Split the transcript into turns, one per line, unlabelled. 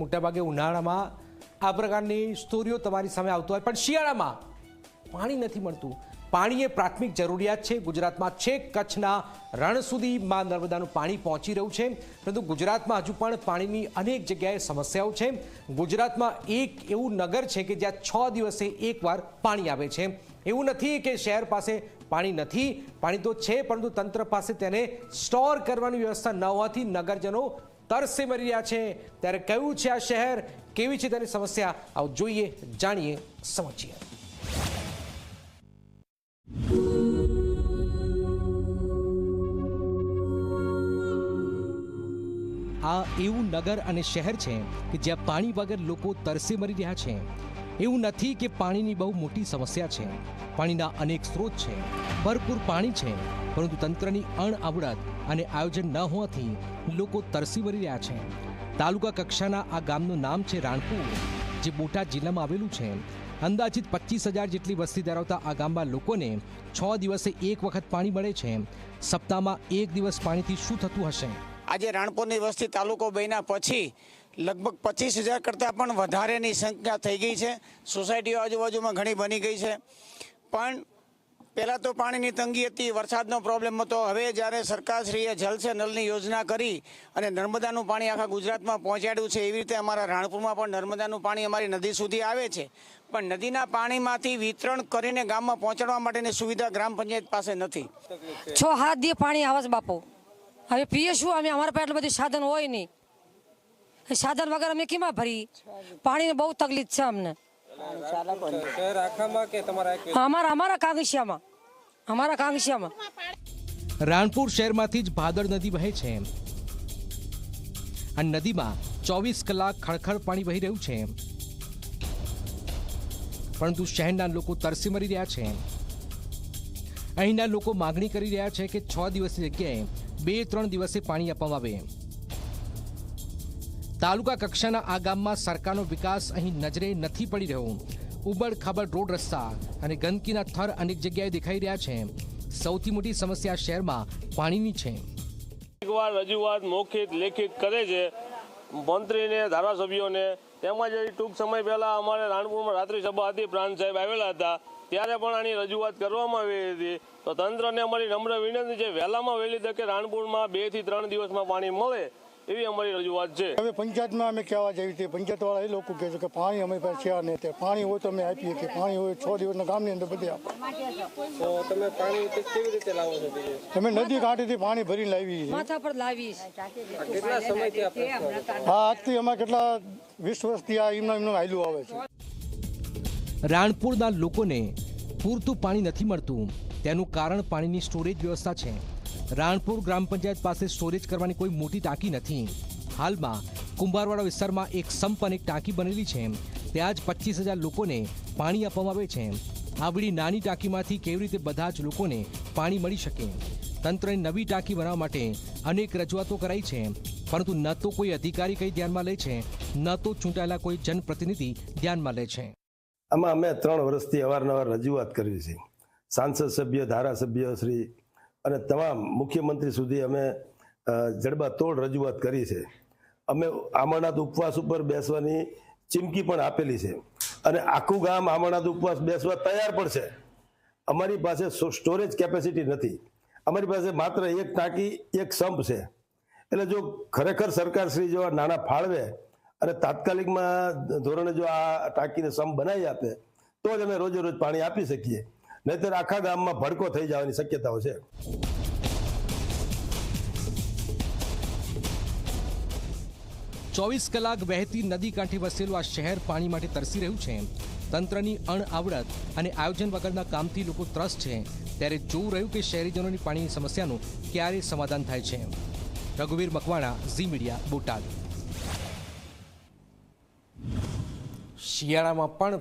મોટાભાગે ઉનાળામાં આ પ્રકારની સ્ટોરીઓ તમારી સામે આવતો હોય, પણ શિયાળામાં પાણી નથી મળતું। પાણી એ પ્રાથમિક જરૂરિયાત છે। ગુજરાતમાં છેક કચ્છના રણ સુધીમાં નર્મદાનું પાણી પહોંચી રહ્યું છે, પરંતુ ગુજરાતમાં હજુ પણ પાણીની અનેક જગ્યાએ સમસ્યાઓ છે। ગુજરાતમાં એક એવું નગર છે કે જ્યાં 6 દિવસે એકવાર પાણી આવે છે। એવું નથી કે શહેર પાસે પાણી નથી, પાણી તો છે, પરંતુ તંત્ર પાસે તેને સ્ટોર કરવાની વ્યવસ્થા ન હોવાથી નગરજનો તરસે મરી રહ્યા છે। ત્યારે કયું છે આ શહેર, કેવી છે તેની સમસ્યા, આવો જોઈએ, જાણીએ, સમજીએ। આ એવું નગર અને શહેર છે કે જ્યાં પાણી વગર લોકો તરસે મરી રહ્યા છે। એવું નથી કે પાણીની બહુ મોટી સમસ્યા છે, પાણીના અનેક સ્ત્રોત છે, ભરપૂર પાણી છે, પરંતુ તંત્રની અણઆવડત અને આયોજન ન હોવાથી લોકો તરસી મરી રહ્યા છે। તાલુકા કક્ષાના આ ગામનું નામ છે રાણપુર, જે બોટાદ જિલ્લામાં આવેલું છે। અંદાજિત 25,000 જેટલી વસ્તી ધરાવતા આ ગામમાં લોકોને 6 દિવસે એક વખત પાણી મળે છે। સપ્તાહમાં એક દિવસ પાણીથી શું થતું હશે?
આજે રાણપુરની વસ્તી તાલુકો બન્યા પછી લગભગ 25,000 કરતાં પણ વધારેની સંખ્યા થઈ ગઈ છે। સોસાયટીઓ આજુબાજુમાં ઘણી બની ગઈ છે, પણ પહેલાં તો પાણીની તંગી હતી, વરસાદનો પ્રોબ્લેમ હતો। હવે જ્યારે સરકારશ્રીએ જલ સે નલની યોજના કરી અને નર્મદાનું પાણી આખા ગુજરાતમાં પહોંચાડ્યું છે, એવી રીતે અમારા રાણપુરમાં પણ નર્મદાનું પાણી અમારી નદી સુધી આવે છે, પણ નદીના પાણીમાંથી વિતરણ કરીને ગામમાં પહોંચાડવા માટેની સુવિધા ગ્રામ પંચાયત પાસે નથી।
6-7 દિવસ પાણી આવે છે બાપુ, હવે પીએ શું અમે? અમારા પાસે એટલું બધું સાધન હોય નહીં, સાધન વગર અમે કેમાં ભરી? પાણીની બહુ તકલીફ છે અમને। અમારા કાંગસિયામાં
રાણપુર શહેરમાંથી જ ભાદર નદી વહે છે। આ નદીમાં 24 કલાક ખળખળ પાણી વહી રહ્યું છે, પરંતુ શહેરના લોકો તરસી મરી રહ્યા છે। અહીંના લોકો માગણી કરી રહ્યા છે કે 6 દિવસની જગ્યાએ 2-3 દિવસે પાણી આપવામાં આવે। તાલુકા કક્ષાના આ ગામમાં સરકારનો વિકાસ અહીં નજરે નથી પડી રહ્યો। ઉબડ ખાબડ રોડ, રસ્તા અને ગંદકીના થર અનેક જગ્યાએ દેખાઈ રહ્યા છે। સૌથી મોટી સમસ્યા શહેરમાં પાણીની છે।
એકવાર રજૂઆત મૌખિક લેખિત કરે છે મંત્રીને, ધારાસભ્યોને, તેમાં જ ટૂંક સમય પહેલા અમારે રાણપુરમાં રાત્રિ સભા હતી, પ્રાંત સાહેબ આવેલા હતા, ત્યારે પણ આની રજૂઆત કરવામાં આવી હતી। તો તંત્રને અમારી નમ્ર વિનંતી છે, વહેલામાં વહેલી તકે રાણપુરમાં 2 થી 3 દિવસમાં પાણી મળે એવી અમારી રજૂઆત છે।
હવે પંચાયતમાં અમે કહેવા જઈએ છીએ, પંચાયતવાળા એ લોકો કહે છે કે પાણી અમારી પાસે છે નહીં, તે પાણી હોય તો અમે આપીએ, કે પાણી હોય 6 દિવસના ગામની અંદર બધે આપો।
તો તમે પાણી કેવી રીતે લાવો છો?
અમે નદી કાંઠેથી પાણી ભરીને લાવીએ છીએ।
માથા પર લાવીએ।
કેટલા સમયથી આ પ્રશ્ન?
હા, આજથી અમારે કેટલા 20 વર્ષથી આ એમનું હાયલું આવે છે।
રાણપુરના લોકોને પૂરતું પાણી નથી મળતું, તેનું કારણ પાણીની સ્ટોરેજ વ્યવસ્થા છે। રાણપુર ગ્રામ પંચાયત પાસે સ્ટોરેજ કરવાની કોઈ મોટી ટાંકી નથી। હાલમાં કુંભારવાડા વિસ્તારમાં એક સંપ અને એક ટાંકી બનેલી છે, ત્યાં જ 25,000 લોકોને પાણી આપવામાં આવે છે। આવડી નાની ટાંકીમાંથી કેવી રીતે બધા જ લોકોને પાણી મળી શકે? તંત્રએ નવી ટાંકી બનાવવા માટે અનેક રજૂઆતો કરાઈ છે, પરંતુ ન તો કોઈ અધિકારી કંઈ ધ્યાનમાં લે છે, ન તો ચૂંટાયેલા કોઈ જનપ્રતિનિધિ ધ્યાનમાં લે છે।
આમાં અમે 3 વર્ષથી અવારનવાર રજૂઆત કરી છે। સાંસદ સભ્ય, ધારાસભ્ય શ્રી અને તમામ મુખ્યમંત્રી સુધી અમે જડબાતોડ રજૂઆત કરી છે। અમે આમરનાથ ઉપવાસ ઉપર બેસવાની ચીમકી પણ આપેલી છે, અને આખું ગામ આમરનાથ ઉપવાસ બેસવા તૈયાર પણ છે। અમારી પાસે સ્ટોરેજ કેપેસિટી નથી, અમારી પાસે માત્ર એક ટાંકી, એક સંપ છે। એટલે જો ખરેખર સરકાર શ્રી જો નાણાં ફાળવે અને તાત્કાલિકમાં ધોરણે જો આ ટાંકીને સંપ બનાવી આપે તો જ અમે રોજે રોજ પાણી આપી શકીએ, નહીંતર આખા ગામમાં ભડકો થઈ જવાની શક્યતાઓ છે।
24 કલાક વહેતી નદી કાંઠે વસેલું આ શહેર પાણી માટે તરસી રહ્યું છે। તંત્રની અણઆવડત અને આયોજન વગરના કામથી લોકો ત્રસ્ત છે। ત્યારે જોવું રહ્યું કે શહેરીજનોની પાણીની સમસ્યાનું ક્યારે સમાધાન થાય છે। રઘુવીર મકવાણા, ઝી મીડિયા, બોટાદ। શિયાળામાં પણ